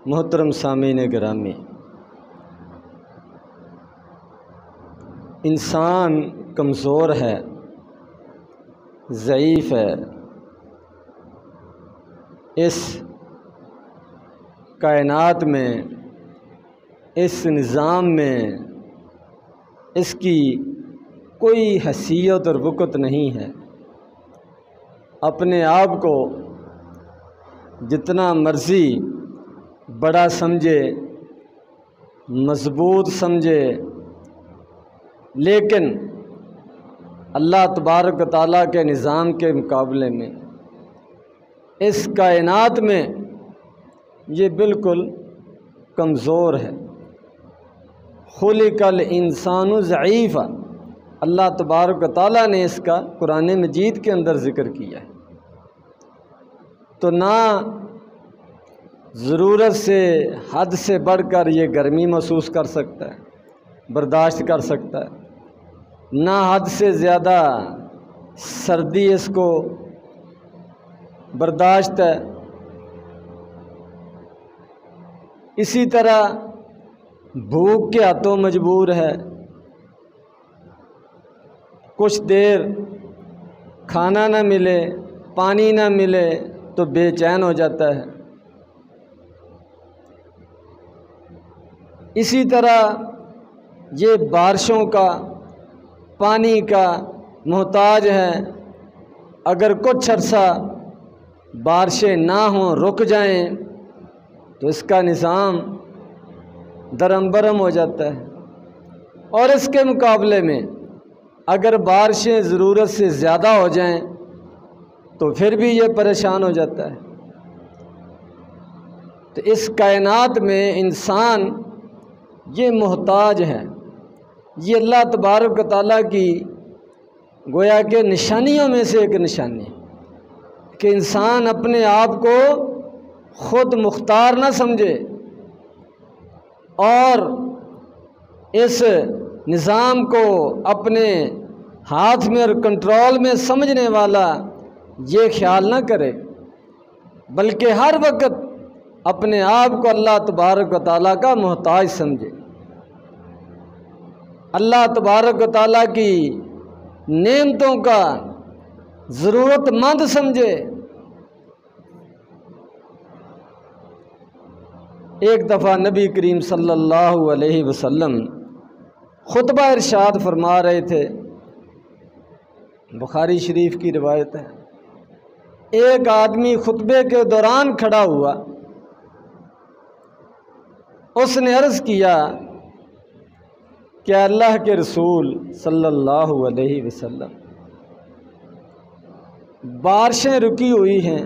محترم سامعین گرامی، انسان کمزور ہے، ضعیف ہے۔ اس کائنات میں، اس نظام میں اس کی کوئی حیثیت اور وقت نہیں ہے۔ اپنے آپ کو جتنا مرضی بڑا سمجھے، مضبوط سمجھے، لیکن اللہ تبارک و تعالیٰ کے نظام کے مقابلے میں اس کائنات میں یہ بالکل کمزور ہے۔ خلق الانسان ضعیفا، اللہ تبارک و تعالیٰ نے اس کا قرآن مجید کے اندر ذکر کیا ہے۔ تو نہ ضرورت سے، حد سے بڑھ کر یہ گرمی محسوس کر سکتا ہے، برداشت کر سکتا ہے، نہ حد سے زیادہ سردی اس کو برداشت ہے۔ اسی طرح بھوک کے ہاتھوں مجبور ہے، کچھ دیر کھانا نہ ملے، پانی نہ ملے تو بے چین ہو جاتا ہے۔ اسی طرح یہ بارشوں کا، پانی کا محتاج ہے۔ اگر کچھ عرصہ بارشیں نہ ہوں، رک جائیں، تو اس کا نظام درم برم ہو جاتا ہے۔ اور اس کے مقابلے میں اگر بارشیں ضرورت سے زیادہ ہو جائیں تو پھر بھی یہ پریشان ہو جاتا ہے۔ تو اس کائنات میں انسان یہ محتاج ہے۔ یہ اللہ تبارک و تعالیٰ کی گویا کہ نشانیوں میں سے ایک نشانی ہے کہ انسان اپنے آپ کو خود مختار نہ سمجھے اور اس نظام کو اپنے ہاتھ میں اور کنٹرول میں سمجھنے والا یہ خیال نہ کرے، بلکہ ہر وقت اپنے آپ کو اللہ تبارک و تعالیٰ کا محتاج سمجھے، اللہ تبارک و تعالیٰ کی نعمتوں کا ضرورت مند سمجھے۔ ایک دفعہ نبی کریم صلی اللہ علیہ وسلم خطبہ ارشاد فرما رہے تھے، بخاری شریف کی روایت ہے۔ ایک آدمی خطبے کے دوران کھڑا ہوا، اس نے عرض کیا کہ اللہ کے رسول صلی اللہ علیہ وسلم، بارشیں رکی ہوئی ہیں،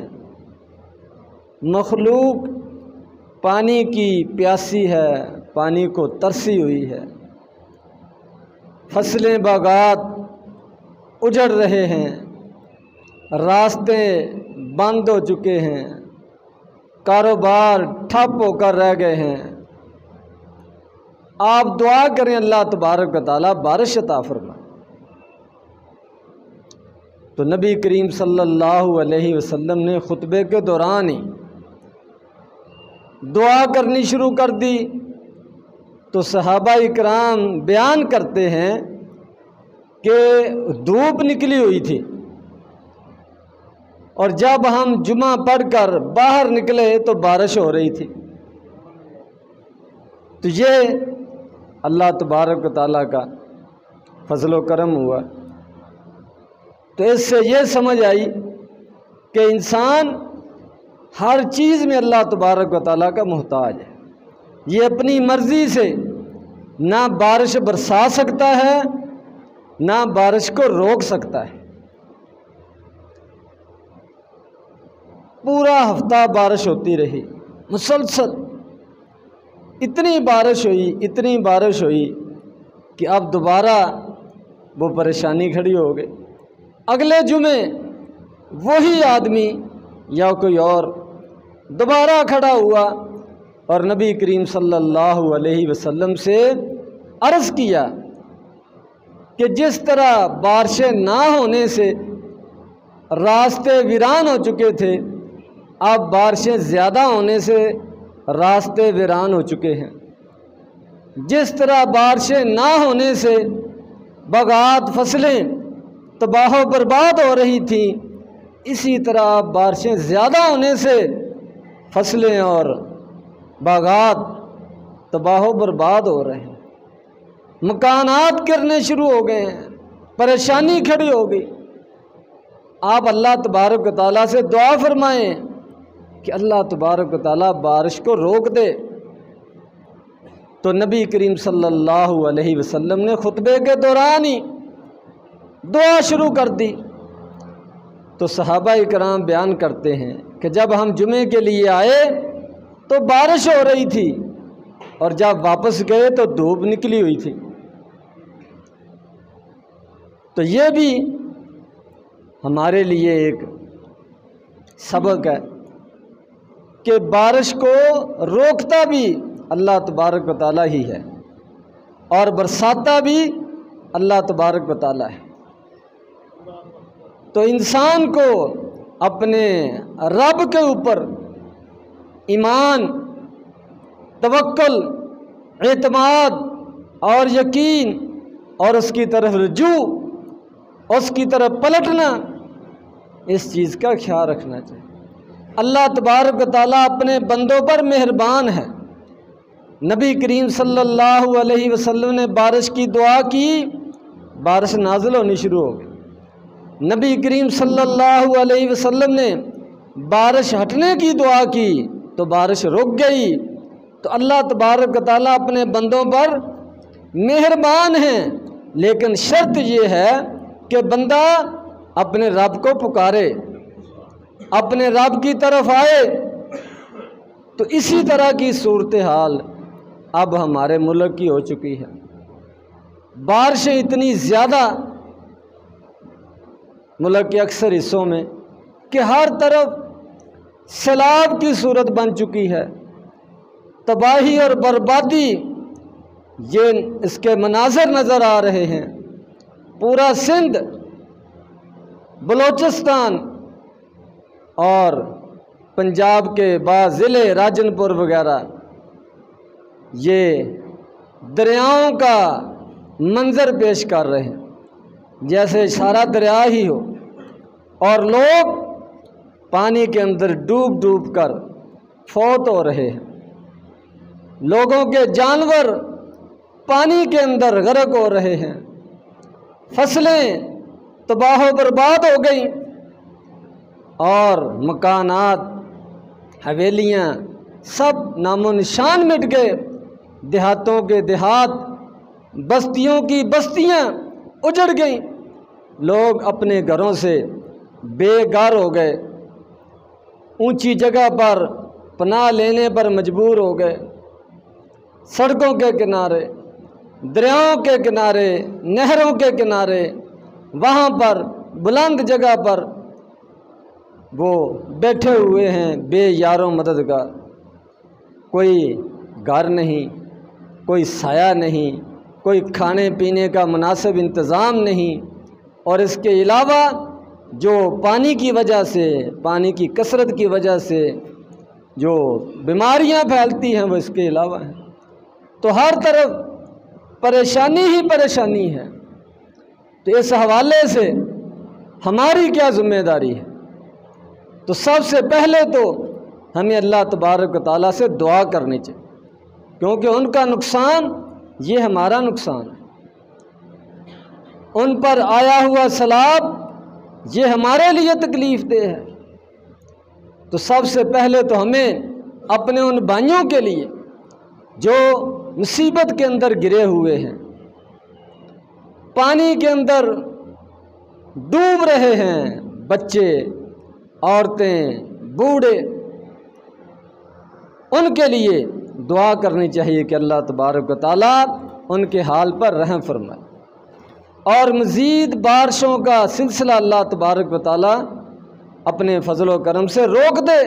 مخلوق پانی کی پیاسی ہے، پانی کو ترسی ہوئی ہے، فصلیں باغات اجڑ رہے ہیں، راستے بند ہو چکے ہیں، کاروبار ٹھپ ہو کر رہ گئے ہیں۔ آپ دعا کریں اللہ تبارک و تعالیٰ بارش عطا فرمائے۔ تو نبی کریم صلی اللہ علیہ وسلم نے خطبے کے دوران ہی دعا کرنی شروع کر دی۔ تو صحابہ اکرام بیان کرتے ہیں کہ دھوپ نکلی ہوئی تھی، اور جب ہم جمعہ پڑھ کر باہر نکلے تو بارش ہو رہی تھی۔ تو یہ اللہ تبارک و تعالیٰ کا فضل و کرم ہوا۔ تو اس سے یہ سمجھ آئی کہ انسان ہر چیز میں اللہ تبارک و تعالیٰ کا محتاج ہے۔ یہ اپنی مرضی سے نہ بارش برسا سکتا ہے، نہ بارش کو روک سکتا ہے۔ پورا ہفتہ بارش ہوتی رہی، مسلسل اتنی بارش ہوئی کہ اب دوبارہ وہ پریشانی کھڑی ہو گئی۔ اگلے جمعے وہی آدمی یا کوئی اور دوبارہ کھڑا ہوا اور نبی کریم صلی اللہ علیہ وسلم سے عرض کیا کہ جس طرح بارشیں نہ ہونے سے راستے ویران ہو چکے تھے، اب بارشیں زیادہ ہونے سے راستے ویران ہو چکے ہیں۔ جس طرح بارشیں نہ ہونے سے باغات فصلیں تباہ و برباد ہو رہی تھیں، اسی طرح بارشیں زیادہ ہونے سے فصلیں اور باغات تباہ و برباد ہو رہے ہیں، مکانات گرنے شروع ہو گئے ہیں، پریشانی کھڑی ہو گئی۔ آپ اللہ تبارک و تعالیٰ سے دعا فرمائیں کہ اللہ تبارک و تعالیٰ بارش کو روک دے۔ تو نبی کریم صلی اللہ علیہ وسلم نے خطبے کے دوران ہی دعا شروع کر دی۔ تو صحابہ کرام بیان کرتے ہیں کہ جب ہم جمعے کے لیے آئے تو بارش ہو رہی تھی، اور جب واپس گئے تو دھوپ نکلی ہوئی تھی۔ تو یہ بھی ہمارے لیے ایک سبق ہے کہ بارش کو روکتا بھی اللہ تبارک و تعالیٰ ہی ہے، اور برساتا بھی اللہ تبارک و تعالیٰ ہے۔ تو انسان کو اپنے رب کے اوپر ایمان، توکل، اعتماد اور یقین، اور اس کی طرف رجوع، اس کی طرف پلٹنا، اس چیز کا خیال رکھنا چاہیے۔ اللہ تبارک و تعالیٰ اپنے بندوں پر مہربان ہے۔ نبی کریم صلی اللہ علیہ وسلم نے بارش کی دعا کی، بارش نازل ہونی شروع ہو گئی۔ نبی کریم صلی اللہ علیہ وسلم نے بارش ہٹنے کی دعا کی تو بارش رک گئی۔ تو اللہ تبارک و تعالیٰ اپنے بندوں پر مہربان ہیں، لیکن شرط یہ ہے کہ بندہ اپنے رب کو پکارے، اپنے رب کی طرف آئے۔ تو اسی طرح کی صورتحال اب ہمارے ملک کی ہو چکی ہے۔ بارشیں اتنی زیادہ ملک کے اکثر حصوں میں کہ ہر طرف سیلاب کی صورت بن چکی ہے، تباہی اور بربادی، یہ اس کے مناظر نظر آ رہے ہیں۔ پورا سندھ، بلوچستان اور پنجاب کے بعض ضلع راجن پور وغیرہ، یہ دریاؤں کا منظر پیش کر رہے ہیں، جیسے سارا دریا ہی ہو، اور لوگ پانی کے اندر ڈوب ڈوب کر فوت ہو رہے ہیں۔ لوگوں کے جانور پانی کے اندر غرق ہو رہے ہیں، فصلیں تباہ و برباد ہو گئیں، اور مکانات، حویلیاں سب نام و نشان مٹ گئے۔ دیہاتوں کے دیہات، بستیوں کی بستیاں اجڑ گئیں۔ لوگ اپنے گھروں سے بے گھر ہو گئے، اونچی جگہ پر پناہ لینے پر مجبور ہو گئے۔ سڑکوں کے کنارے، دریاؤں کے کنارے، نہروں کے کنارے، وہاں پر بلند جگہ پر وہ بیٹھے ہوئے ہیں بے یاروں مددگار۔ کوئی گھر نہیں، کوئی سایہ نہیں، کوئی کھانے پینے کا مناسب انتظام نہیں، اور اس کے علاوہ جو پانی کی وجہ سے، پانی کی کثرت کی وجہ سے جو بیماریاں پھیلتی ہیں وہ اس کے علاوہ ہیں۔ تو ہر طرف پریشانی ہی پریشانی ہے۔ تو اس حوالے سے ہماری کیا ذمہ داری ہے؟ تو سب سے پہلے تو ہمیں اللہ تبارک و تعالیٰ سے دعا کرنی چاہیے، کیونکہ ان کا نقصان یہ ہمارا نقصان ہے، ان پر آیا ہوا سیلاب یہ ہمارے لیے تکلیف دہ ہے۔ تو سب سے پہلے تو ہمیں اپنے ان بھائیوں کے لیے جو مصیبت کے اندر گرے ہوئے ہیں، پانی کے اندر ڈوب رہے ہیں، بچے، عورتیں، بوڑھے، ان کے لیے دعا کرنی چاہیے کہ اللہ تبارک و تعالیٰ ان کے حال پر رحم فرمائے، اور مزید بارشوں کا سلسلہ اللہ تبارک و تعالیٰ اپنے فضل و کرم سے روک دے،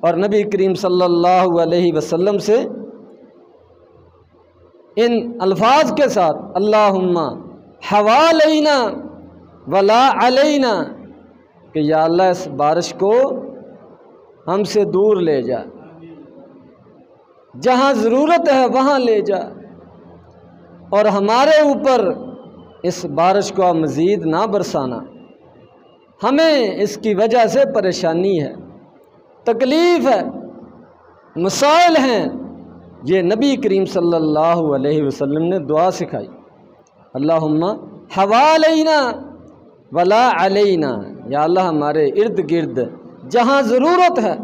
اور نبی کریم صلی اللہ علیہ وسلم سے ان الفاظ کے ساتھ اللہم حوالینا ولا علینا، کہ یا اللہ اس بارش کو ہم سے دور لے جا، جہاں ضرورت ہے وہاں لے جا، اور ہمارے اوپر اس بارش کو مزید نہ برسانا، ہمیں اس کی وجہ سے پریشانی ہے، تکلیف ہے، مسائل ہیں۔ یہ نبی کریم صلی اللہ علیہ وسلم نے دعا سکھائی، اللہم حوالینا ولا علینا، یا اللہ ہمارے ارد گرد جہاں ضرورت ہے،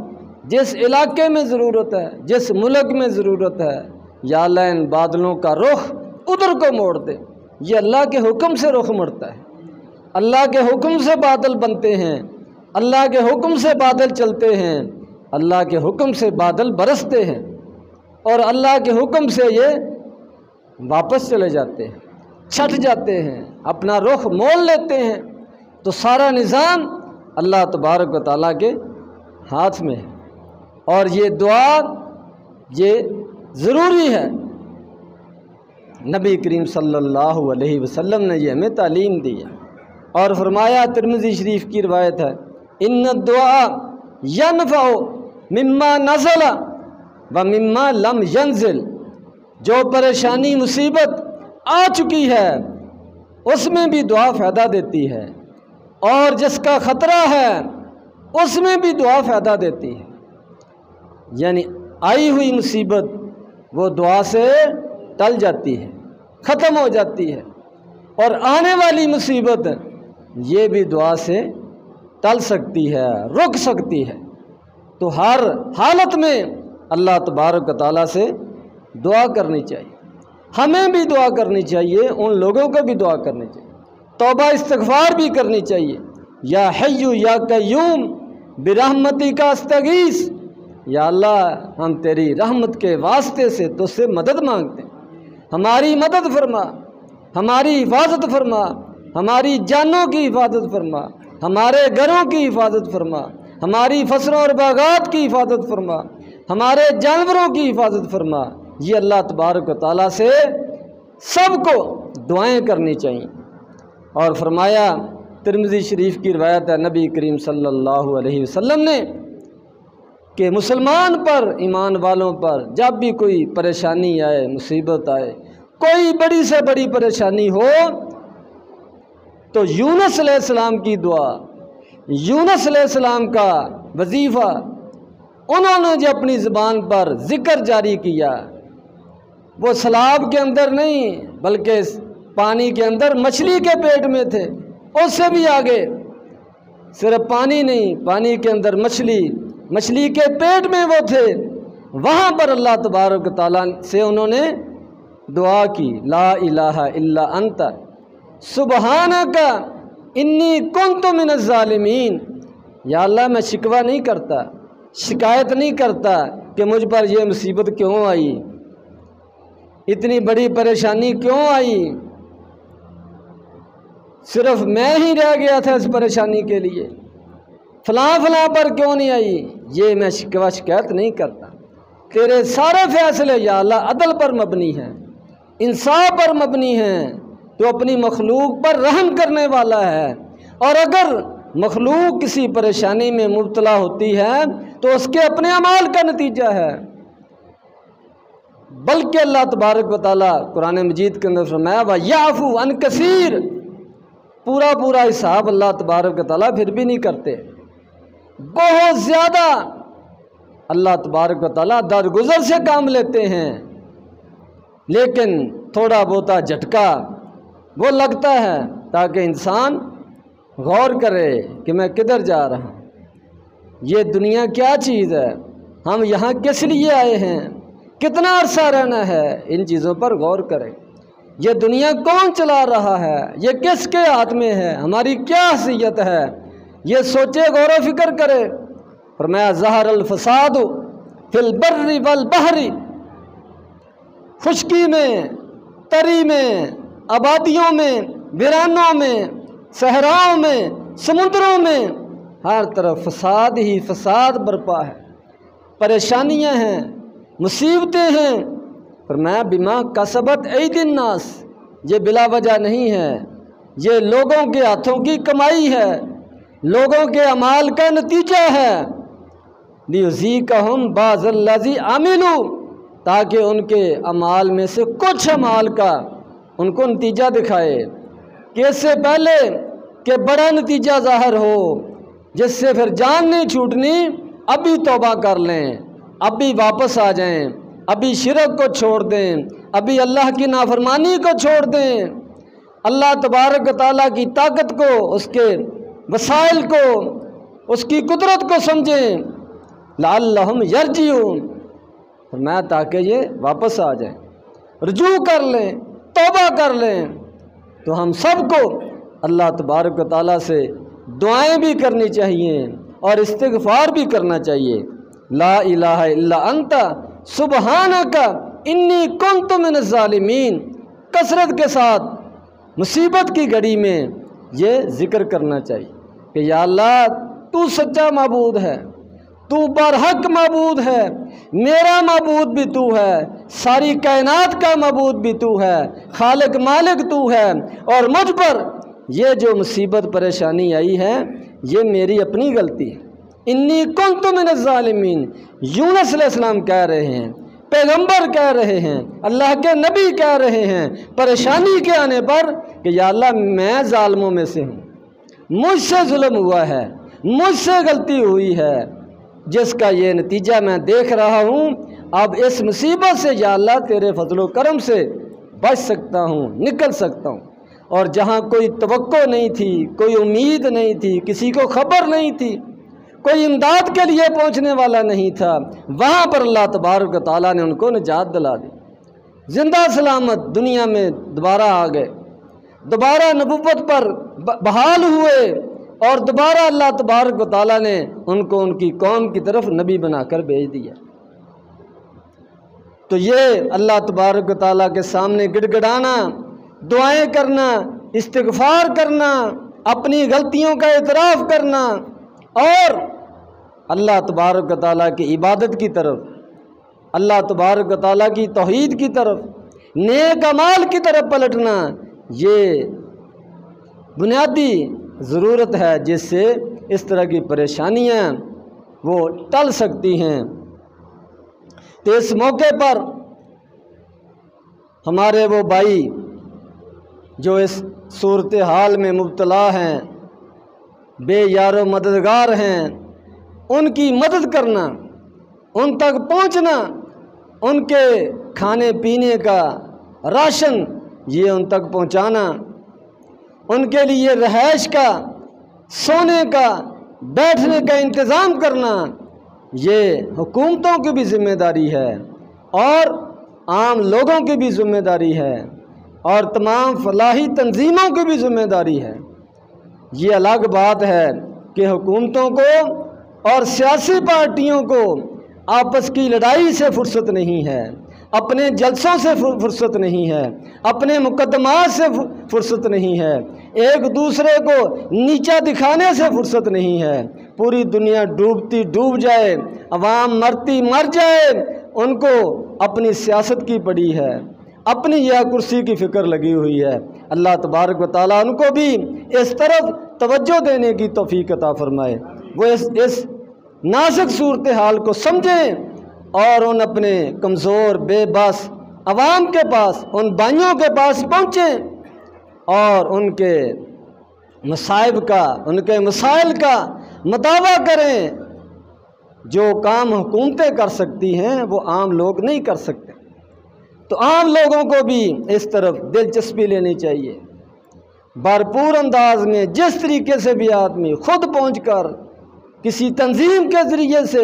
جس علاقے میں ضرورت ہے، جس ملک میں ضرورت ہے، یا اللہ ان بادلوں کا رخ ادھر کو موڑ دے۔ یہ اللہ کے حکم سے رخ مڑتا ہے، اللہ کے حکم سے بادل بنتے ہیں، اللہ کے حکم سے بادل چلتے ہیں، اللہ کے حکم سے بادل برستے ہیں، اور اللہ کے حکم سے یہ واپس چلے جاتے ہیں، چھٹ جاتے ہیں، اپنا رخ موڑ لیتے ہیں۔ تو سارا نظام اللہ تبارک و تعالیٰ کے ہاتھ میں ہے، اور یہ دعا یہ ضروری ہے۔ نبی کریم صلی اللہ علیہ وسلم نے یہ ہمیں تعلیم دی ہے، اور فرمایا، ترمذی شریف کی روایت ہے، ان الدعاء ينفع مما نزل و مما لم ينزل، جو پریشانی مصیبت آ چکی ہے اس میں بھی دعا فائدہ دیتی ہے، اور جس کا خطرہ ہے اس میں بھی دعا فائدہ دیتی ہے۔ یعنی آئی ہوئی مصیبت وہ دعا سے ٹل جاتی ہے، ختم ہو جاتی ہے، اور آنے والی مصیبت یہ بھی دعا سے ٹل سکتی ہے، رک سکتی ہے۔ تو ہر حالت میں اللہ تبارک و تعالیٰ سے دعا کرنی چاہیے، ہمیں بھی دعا کرنی چاہیے، ان لوگوں کو بھی دعا کرنی چاہیے، توبہ استغفار بھی کرنی چاہیے۔ یا حی یا قیوم برحمتک استغیث، یا اللہ ہم تیری رحمت کے واسطے سے تجھ سے مدد مانگتے ہیں، ہماری مدد فرما، ہماری حفاظت فرما، ہماری جانوں کی حفاظت فرما، ہمارے گھروں کی حفاظت فرما، ہماری فصلوں اور باغات کی حفاظت فرما، ہمارے جانوروں کی حفاظت فرما۔ یہ اللہ تبارک و تعالیٰ سے سب کو دعائیں کرنی چاہیے۔ اور فرمایا، ترمذی شریف کی روایت ہے، نبی کریم صلی اللہ علیہ وسلم نے کہ مسلمان پر، ایمان والوں پر جب بھی کوئی پریشانی آئے، مصیبت آئے، کوئی بڑی سے بڑی پریشانی ہو، تو یونس علیہ السلام کی دعا، یونس علیہ السلام کا وظیفہ انہوں نے جو اپنی زبان پر ذکر جاری کیا، وہ سیلاب کے اندر نہیں بلکہ پانی کے اندر مچھلی کے پیٹ میں تھے، اس سے بھی آگے، صرف پانی نہیں، پانی کے اندر مچھلی، مچھلی کے پیٹ میں وہ تھے، وہاں پر اللہ تبارک و تعالیٰ سے انہوں نے دعا کی، لا الہ الا انت سبحانک انی کنت من الظالمین، یا اللہ میں شکوہ نہیں کرتا، شکایت نہیں کرتا کہ مجھ پر یہ مصیبت کیوں آئی، اتنی بڑی پریشانی کیوں آئی، صرف میں ہی رہ گیا تھا اس پریشانی کے لیے، فلاں فلاں پر کیوں نہیں آئی، یہ میں شکوہ شکایت نہیں کرتا۔ تیرے سارے فیصلے یا اللہ عدل پر مبنی ہیں، انصاف پر مبنی ہیں، تو اپنی مخلوق پر رحم کرنے والا ہے، اور اگر مخلوق کسی پریشانی میں مبتلا ہوتی ہے تو اس کے اپنے اعمال کا نتیجہ ہے۔ بلکہ اللہ تبارک و تعالیٰ قرآن مجید کے اندر فرمایا، وَيَعْفُو عَنْ كَثِيرٍ، پورا پورا حساب اللہ تبارک و تعالیٰ پھر بھی نہیں کرتے، بہت زیادہ اللہ تبارک و تعالیٰ درگزر سے کام لیتے ہیں، لیکن تھوڑا بہت جھٹکا وہ لگتا ہے تاکہ انسان غور کرے کہ میں کدھر جا رہا ہوں، یہ دنیا کیا چیز ہے، ہم یہاں کس لیے آئے ہیں، کتنا عرصہ رہنا ہے، ان چیزوں پر غور کرے۔ یہ دنیا کون چلا رہا ہے، یہ کس کے ہاتھ میں ہے، ہماری کیا حیثیت ہے، یہ سوچے، غور و فکر کرے۔ فرمایا، ظہر الفساد فی البر والبحر، خشکی میں، تری میں، آبادیوں میں، ویرانوں میں، صحراؤں میں، سمندروں میں، ہر طرف فساد ہی فساد برپا ہے، پریشانیاں ہیں، مصیبتیں ہیں۔ فرمایا، بما کسبت ایدی الناس، یہ بلا وجہ نہیں ہے، یہ لوگوں کے ہاتھوں کی کمائی ہے، لوگوں کے اعمال کا نتیجہ ہے۔ لیذیقہم بعض الذی عملوا، تاکہ ان کے اعمال میں سے کچھ اعمال کا ان کو نتیجہ دکھائے، کہ اس سے پہلے کہ بڑا نتیجہ ظاہر ہو جس سے پھر جان نہیں چھوٹنی، ابھی توبہ کر لیں، ابھی واپس آ جائیں، ابھی شرک کو چھوڑ دیں، ابھی اللہ کی نافرمانی کو چھوڑ دیں، اللہ تبارک و تعالیٰ کی طاقت کو، اس کے وسائل کو، اس کی قدرت کو سمجھیں، لعلہم یرجعون، فرمایا تاکہ یہ واپس آ جائیں، رجوع کر لیں، توبہ کر لیں۔ تو ہم سب کو اللہ تبارک و تعالیٰ سے دعائیں بھی کرنی چاہیے اور استغفار بھی کرنا چاہیے۔ لا الہ الا انت سبحانک انی کنت من الظالمین، کثرت کے ساتھ مصیبت کی گھڑی میں یہ ذکر کرنا چاہیے کہ یا اللہ تو سچا معبود ہے، تو برحق معبود ہے، میرا معبود بھی تو ہے، ساری کائنات کا معبود بھی تو ہے، خالق مالک تو ہے، اور مجھ پر یہ جو مصیبت پریشانی آئی ہے یہ میری اپنی غلطی ہے۔ انی کنت من الظالمین، یونس علیہ السلام کہہ رہے ہیں، پیغمبر کہہ رہے ہیں، اللہ کے نبی کہہ رہے ہیں پریشانی کے آنے پر کہ یا اللہ میں ظالموں میں سے ہوں، مجھ سے ظلم ہوا ہے، مجھ سے غلطی ہوئی ہے، جس کا یہ نتیجہ میں دیکھ رہا ہوں۔ اب اس مصیبت سے یا اللہ تیرے فضل و کرم سے بچ سکتا ہوں، نکل سکتا ہوں، اور جہاں کوئی توقع نہیں تھی، کوئی امید نہیں تھی، کسی کو خبر نہیں تھی، کوئی امداد کے لیے پہنچنے والا نہیں تھا، وہاں پر اللہ تبارک و تعالیٰ نے ان کو نجات دلا دی، زندہ سلامت دنیا میں دوبارہ آ گئے، دوبارہ نبوت پر بحال ہوئے، اور دوبارہ اللہ تبارک و تعالیٰ نے ان کو ان کی قوم کی طرف نبی بنا کر بھیج دیا۔ تو یہ اللہ تبارک و تعالیٰ کے سامنے گڑ گڑانا، دعائیں کرنا، استغفار کرنا، اپنی غلطیوں کا اعتراف کرنا، اور اللہ تبارک و تعالیٰ کی عبادت کی طرف، اللہ تبارک و تعالیٰ کی توحید کی طرف، نیک اعمال کی طرف پلٹنا، یہ بنیادی ضرورت ہے جس سے اس طرح کی پریشانیاں وہ ٹل سکتی ہیں۔ تو اس موقع پر ہمارے وہ بھائی جو اس صورتحال میں مبتلا ہیں، بے یار و مددگار ہیں، ان کی مدد کرنا، ان تک پہنچنا، ان کے کھانے پینے کا راشن یہ ان تک پہنچانا، ان کے لیے رہائش کا، سونے کا، بیٹھنے کا انتظام کرنا، یہ حکومتوں کی بھی ذمہ داری ہے اور عام لوگوں کی بھی ذمہ داری ہے اور تمام فلاحی تنظیموں کی بھی ذمہ داری ہے۔ یہ الگ بات ہے کہ حکومتوں کو اور سیاسی پارٹیوں کو آپس کی لڑائی سے فرصت نہیں ہے، اپنے جلسوں سے فرصت نہیں ہے، اپنے مقدمات سے فرصت نہیں ہے، ایک دوسرے کو نیچا دکھانے سے فرصت نہیں ہے۔ پوری دنیا ڈوبتی ڈوب جائے، عوام مرتی مر جائے، ان کو اپنی سیاست کی پڑی ہے، اپنی یہ کرسی کی فکر لگی ہوئی ہے۔ اللہ تبارک و تعالیٰ ان کو بھی اس طرف توجہ دینے کی توفیق عطا فرمائے، وہ اس نازک صورتحال کو سمجھیں اور ان اپنے کمزور بے بس عوام کے پاس، ان بھائیوں کے پاس پہنچیں اور ان کے مصائب کا، ان کے مسائل کا مداوع کریں۔ جو کام حکومتیں کر سکتی ہیں وہ عام لوگ نہیں کر سکتے، تو عام لوگوں کو بھی اس طرف دلچسپی لینی چاہیے، بھرپور انداز میں جس طریقے سے بھی آدمی خود پہنچ کر کسی تنظیم کے ذریعے سے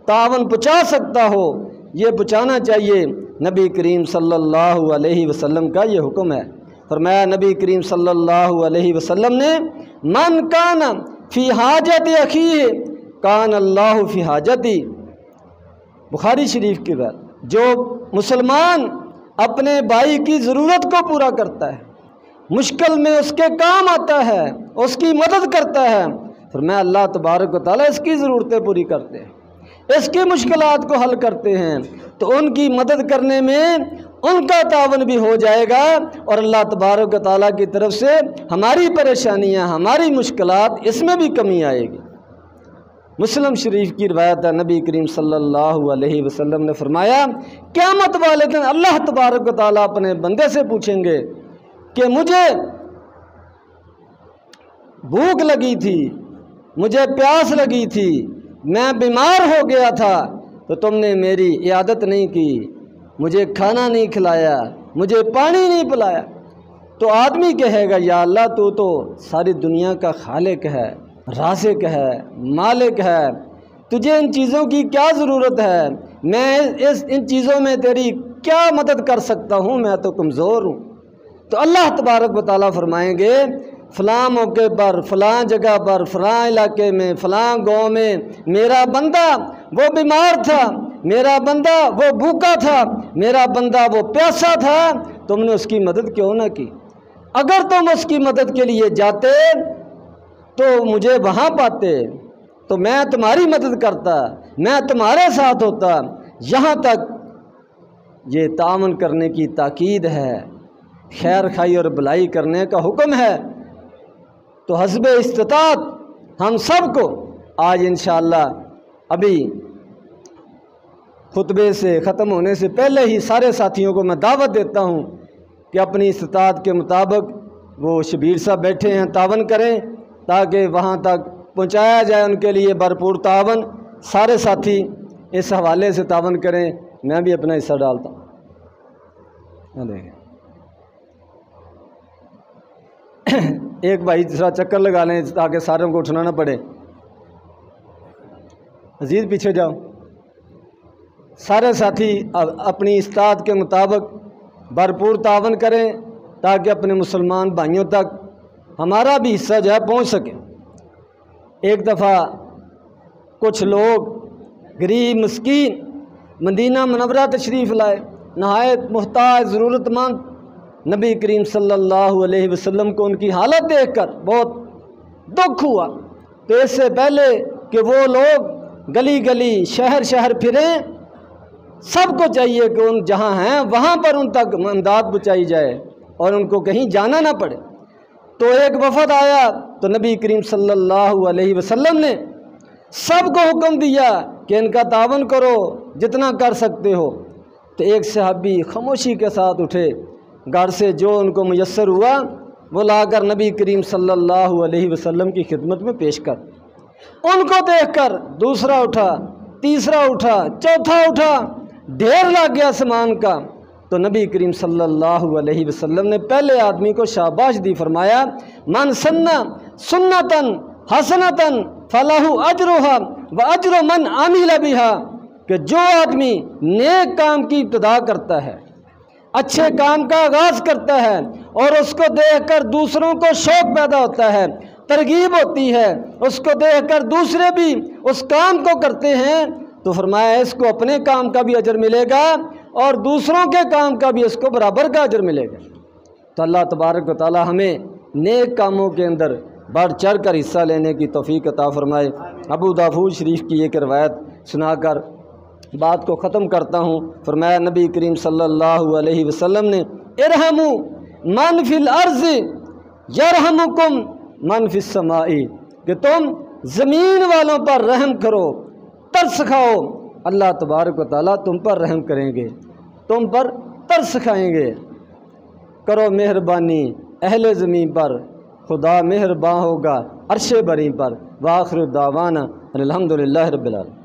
تعاون پہنچا سکتا ہو یہ پہنچانا چاہیے۔ نبی کریم صلی اللہ علیہ وسلم کا یہ حکم ہے۔ فرمایا نبی کریم صلی اللہ علیہ وسلم نے من کان فی حاجت اخیہ کان اللہ فی حاجتی، بخاری شریف کی بات، جو مسلمان اپنے بھائی کی ضرورت کو پورا کرتا ہے، مشکل میں اس کے کام آتا ہے، اس کی مدد کرتا ہے، فرمایا اللہ تبارک و تعالیٰ اس کی ضرورتیں پوری کرتے ہیں، اس کی مشکلات کو حل کرتے ہیں، تو ان کی مدد کرنے میں ان کا تعاون بھی ہو جائے گا اور اللہ تبارک و تعالیٰ کی طرف سے ہماری پریشانیاں، ہماری مشکلات، اس میں بھی کمی آئے گی۔ مسلم شریف کی روایت ہے، نبی کریم صلی اللہ علیہ وسلم نے فرمایا قیامت والے دن اللہ تبارک و تعالیٰ اپنے بندے سے پوچھیں گے کہ مجھے بھوک لگی تھی، مجھے پیاس لگی تھی، میں بیمار ہو گیا تھا تو تم نے میری عیادت نہیں کی، مجھے کھانا نہیں کھلایا، مجھے پانی نہیں پلایا۔ تو آدمی کہے گا یا اللہ تو ساری دنیا کا خالق ہے، رازق ہے، مالک ہے، تجھے ان چیزوں کی کیا ضرورت ہے؟ میں ان چیزوں میں تیری کیا مدد کر سکتا ہوں؟ میں تو کمزور ہوں۔ تو اللہ تبارک و تعالیٰ فرمائیں گے فلاں موقع پر، فلاں جگہ پر، فلاں علاقے میں، فلاں گاؤں میں میرا بندہ وہ بیمار تھا، میرا بندہ وہ بھوکا تھا، میرا بندہ وہ پیاسا تھا، تم نے اس کی مدد کیوں نہ کی؟ اگر تم اس کی مدد کے لیے جاتے تو مجھے وہاں پاتے تو میں تمہاری مدد کرتا، میں تمہارے ساتھ ہوتا۔ یہاں تک یہ تعاون کرنے کی تاکید ہے، خیر خائی اور بلائی کرنے کا حکم ہے۔ تو حسب استطاعت ہم سب کو آج انشاءاللہ ابھی خطبے سے ختم ہونے سے پہلے ہی سارے ساتھیوں کو میں دعوت دیتا ہوں کہ اپنی استطاعت کے مطابق وہ شبیر صاحب بیٹھے ہیں تعاون کریں تاکہ وہاں تک پہنچایا جائے ان کے لیے بھرپور تعاون۔ سارے ساتھی اس حوالے سے تعاون کریں، میں بھی اپنا حصہ ڈالتا ہوں۔ ایک بھائی دوسرا چکر لگا لیں تاکہ ساروں کو اٹھنا نہ پڑے۔ عزیز پیچھے جاؤ۔ سارے ساتھی اپنی استطاعت کے مطابق بھرپور تعاون کریں تاکہ اپنے مسلمان بھائیوں تک ہمارا بھی حصہ جو ہے پہنچ سکے۔ ایک دفعہ کچھ لوگ غریب مسکین مدینہ منورہ تشریف لائے، نہایت محتاج ضرورت مند۔ نبی کریم صلی اللہ علیہ وسلم کو ان کی حالت دیکھ کر بہت دکھ ہوا۔ تو اس سے پہلے کہ وہ لوگ گلی گلی شہر شہر پھریں، سب کو چاہیے کہ ان جہاں ہیں وہاں پر ان تک امداد پہنچائی جائے اور ان کو کہیں جانا نہ پڑے۔ تو ایک وفد آیا تو نبی کریم صلی اللہ علیہ وسلم نے سب کو حکم دیا کہ ان کا تعاون کرو جتنا کر سکتے ہو۔ تو ایک صحابی خاموشی کے ساتھ اٹھے، گھر سے جو ان کو میسر ہوا وہ لا کر نبی کریم صلی اللہ علیہ وسلم کی خدمت میں پیش کر۔ ان کو دیکھ کر دوسرا اٹھا، تیسرا اٹھا، چوتھا اٹھا، ڈھیر لگ گیا سامان کا۔ تو نبی کریم صلی اللہ علیہ وسلم نے پہلے آدمی کو شاباش دی، فرمایا من سنہ سنتن حسنتن فلہ اجرھا واجر من عمل بھا، کہ جو آدمی نیک کام کی ابتدا کرتا ہے، اچھے کام کا آغاز کرتا ہے اور اس کو دیکھ کر دوسروں کو شوق پیدا ہوتا ہے، ترغیب ہوتی ہے، اس کو دیکھ کر دوسرے بھی اس کام کو کرتے ہیں، تو فرمایا اس کو اپنے کام کا بھی اجر ملے گا اور دوسروں کے کام کا بھی اس کو برابر کا اجر ملے گا۔ تو اللہ تبارک و تعالی ہمیں نیک کاموں کے اندر بڑھ چڑھ کر حصہ لینے کی توفیق عطا فرمائے۔ ابو داؤد شریف کی ایک روایت سنا کر بات کو ختم کرتا ہوں۔ فرمایا نبی کریم صلی اللہ علیہ وسلم نے ارحموا من فی الارض یرحمکم من فی السماء، کہ تم زمین والوں پر رحم کرو، ترس کھاؤ، اللہ تبارک و تعالیٰ تم پر رحم کریں گے، تم پر ترس کھائیں گے۔ کرو مہربانی اہل زمین پر، خدا مہرباں ہوگا عرش بری پر۔ وآخر دعوانا الحمدللہ رب العالمین۔